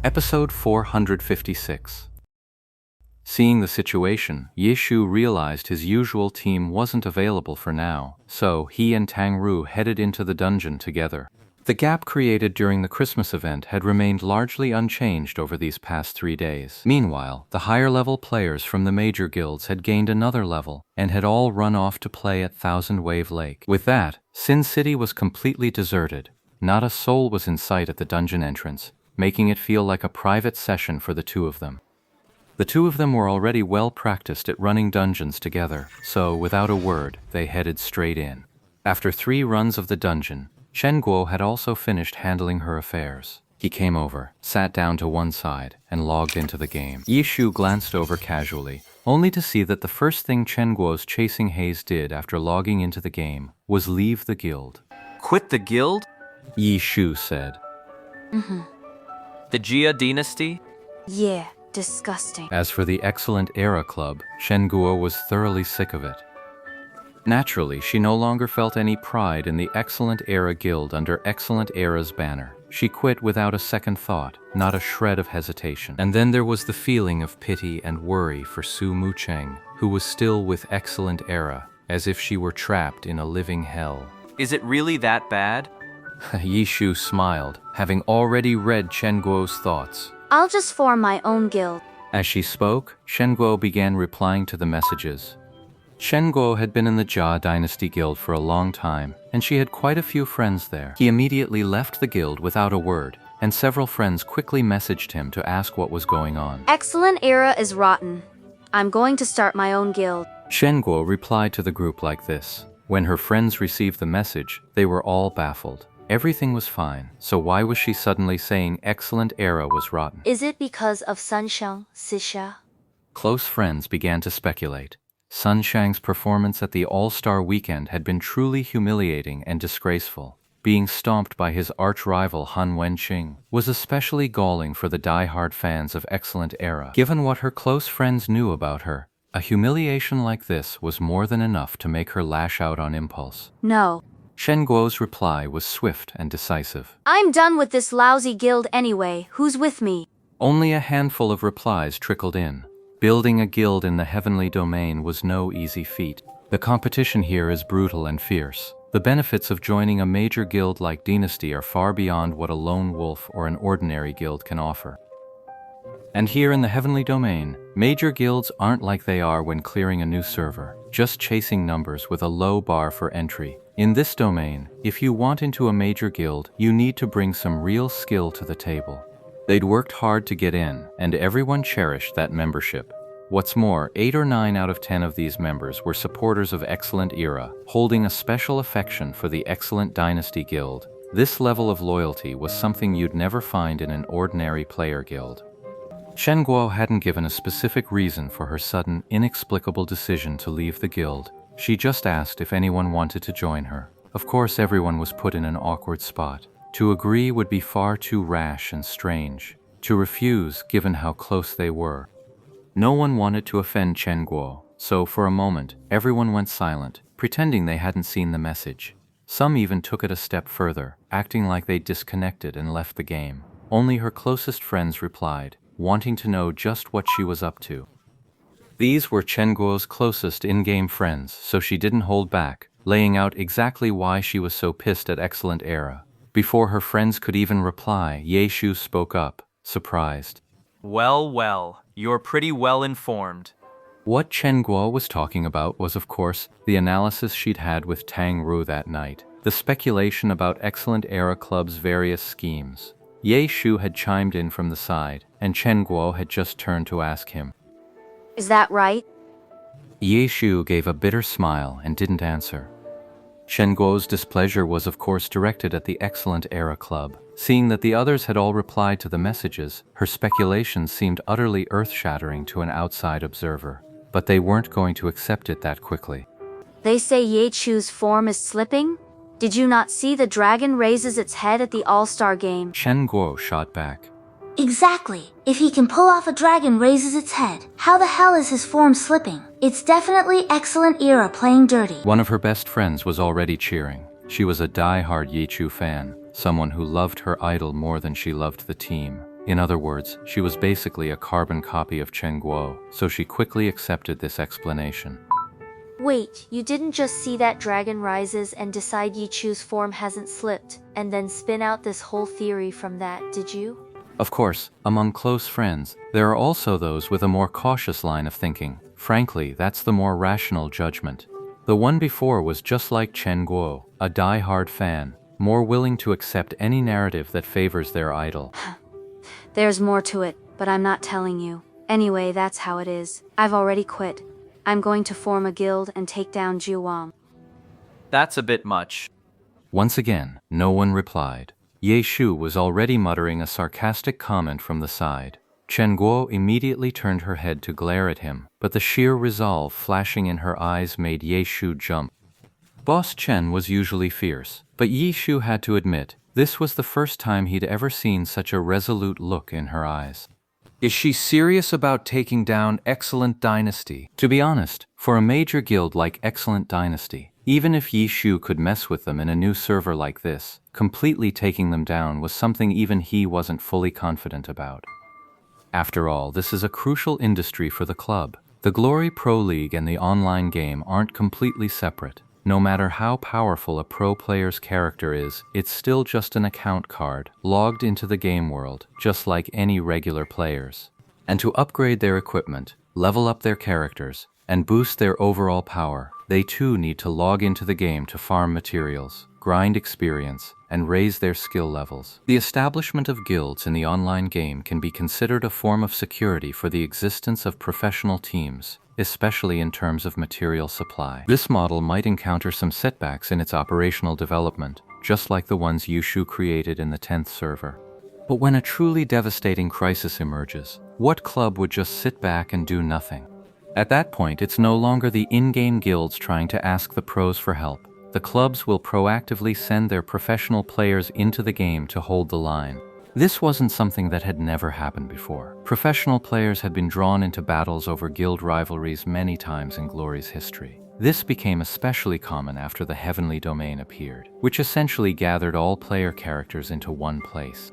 Episode 456. Seeing the situation, Ye Shu realized his usual team wasn't available for now, so he and Tang Ru headed into the dungeon together. The gap created during the Christmas event had remained largely unchanged over these past 3 days. Meanwhile, the higher-level players from the major guilds had gained another level and had all run off to play at Thousand Wave Lake. With that, Sin City was completely deserted. Not a soul was in sight at the dungeon entrance, making it feel like a private session for the two of them. The two of them were already well practiced at running dungeons together, so without a word, they headed straight in. After 3 runs of the dungeon, Chen Guo had also finished handling her affairs. He came over, sat down to one side, and logged into the game. Ye Shu glanced over casually, only to see that the first thing Chen Guo's Chasing Haze did after logging into the game was leave the guild. Quit the guild? Ye Shu said. The Jia dynasty? Yeah, disgusting. As for the Excellent Era Club, Chen Guo was thoroughly sick of it. Naturally, she no longer felt any pride in the Excellent Era Guild under Excellent Era's banner. She quit without a second thought, not a shred of hesitation. And then there was the feeling of pity and worry for Su Mucheng, who was still with Excellent Era, as if she were trapped in a living hell. Is it really that bad? Ye Shu smiled, having already read Chen Guo's thoughts. I'll just form my own guild. As she spoke, Chen Guo began replying to the messages. Chen Guo had been in the Jia Dynasty Guild for a long time, and she had quite a few friends there. He immediately left the guild without a word, and several friends quickly messaged him to ask what was going on. Excellent Era is rotten. I'm going to start my own guild. Chen Guo replied to the group like this. When her friends received the message, they were all baffled. Everything was fine, so why was she suddenly saying Excellent Era was rotten? Is it because of Sunshang, Sisha? Close friends began to speculate. Sun Shang's performance at the All-Star Weekend had been truly humiliating and disgraceful. Being stomped by his arch-rival Han Wenqing was especially galling for the die-hard fans of Excellent Era. Given what her close friends knew about her, a humiliation like this was more than enough to make her lash out on impulse. No. Chen Guo's reply was swift and decisive. I'm done with this lousy guild anyway. Who's with me? Only a handful of replies trickled in. Building a guild in the heavenly domain was no easy feat. The competition here is brutal and fierce. The benefits of joining a major guild like Dynasty are far beyond what a lone wolf or an ordinary guild can offer. And here in the heavenly domain, major guilds aren't like they are when clearing a new server, just chasing numbers with a low bar for entry. In this domain, if you want into a major guild, you need to bring some real skill to the table. They'd worked hard to get in, and everyone cherished that membership. What's more, 8 or 9 out of 10 of these members were supporters of Excellent Era, holding a special affection for the Excellent Dynasty Guild. This level of loyalty was something you'd never find in an ordinary player guild. Chen Guo hadn't given a specific reason for her sudden, inexplicable decision to leave the guild. She just asked if anyone wanted to join her. Of course, everyone was put in an awkward spot. To agree would be far too rash and strange. To refuse, given how close they were. No one wanted to offend Chen Guo, so for a moment, everyone went silent, pretending they hadn't seen the message. Some even took it a step further, acting like they'd disconnected and left the game. Only her closest friends replied, wanting to know just what she was up to. These were Chen Guo's closest in-game friends, so she didn't hold back, laying out exactly why she was so pissed at Excellent Era. Before her friends could even reply, Ye Shu spoke up, surprised. Well, you're pretty well informed. What Chen Guo was talking about was, of course, the analysis she'd had with Tang Ru that night, the speculation about Excellent Era Club's various schemes. Ye Shu had chimed in from the side, and Chen Guo had just turned to ask him. Is that right? Ye Shu gave a bitter smile and didn't answer. Chen Guo's displeasure was of course directed at the Excellent Era Club. Seeing that the others had all replied to the messages, her speculations seemed utterly earth-shattering to an outside observer. But they weren't going to accept it that quickly. They say Ye Chu's form is slipping? Did you not see the dragon raises its head at the All-Star game? Chen Guo shot back. Exactly. If he can pull off a dragon raises its head, how the hell is his form slipping? It's definitely Excellent Era playing dirty. One of her best friends was already cheering. She was a die-hard Ye Chu fan, someone who loved her idol more than she loved the team. In other words, she was basically a carbon copy of Chen Guo, so she quickly accepted this explanation. Wait, you didn't just see that dragon rises and decide Yi Chu's form hasn't slipped, and then spin out this whole theory from that, did you? Of course, among close friends, there are also those with a more cautious line of thinking. Frankly, that's the more rational judgment. The one before was just like Chen Guo, a die-hard fan, more willing to accept any narrative that favors their idol. There's more to it, but I'm not telling you. Anyway, that's how it is. I've already quit. I'm going to form a guild and take down Zhu Wang. That's a bit much. Once again, no one replied. Ye Shu was already muttering a sarcastic comment from the side. Chen Guo immediately turned her head to glare at him, but the sheer resolve flashing in her eyes made Ye Shu jump. Boss Chen was usually fierce, but Ye Shu had to admit, this was the first time he'd ever seen such a resolute look in her eyes. Is she serious about taking down Excellent Dynasty? To be honest, for a major guild like Excellent Dynasty, even if Yi Shu could mess with them in a new server like this, completely taking them down was something even he wasn't fully confident about. After all, this is a crucial industry for the club. The Glory Pro League and the online game aren't completely separate. No matter how powerful a pro player's character is, it's still just an account card, logged into the game world, just like any regular players. And to upgrade their equipment, level up their characters, and boost their overall power, they too need to log into the game to farm materials, grind experience, and raise their skill levels. The establishment of guilds in the online game can be considered a form of security for the existence of professional teams, especially in terms of material supply. This model might encounter some setbacks in its operational development, just like the ones Yushu created in the 10th server. But when a truly devastating crisis emerges, what club would just sit back and do nothing? At that point, it's no longer the in-game guilds trying to ask the pros for help. The clubs will proactively send their professional players into the game to hold the line. This wasn't something that had never happened before. Professional players had been drawn into battles over guild rivalries many times in Glory's history. This became especially common after the Heavenly Domain appeared, which essentially gathered all player characters into one place.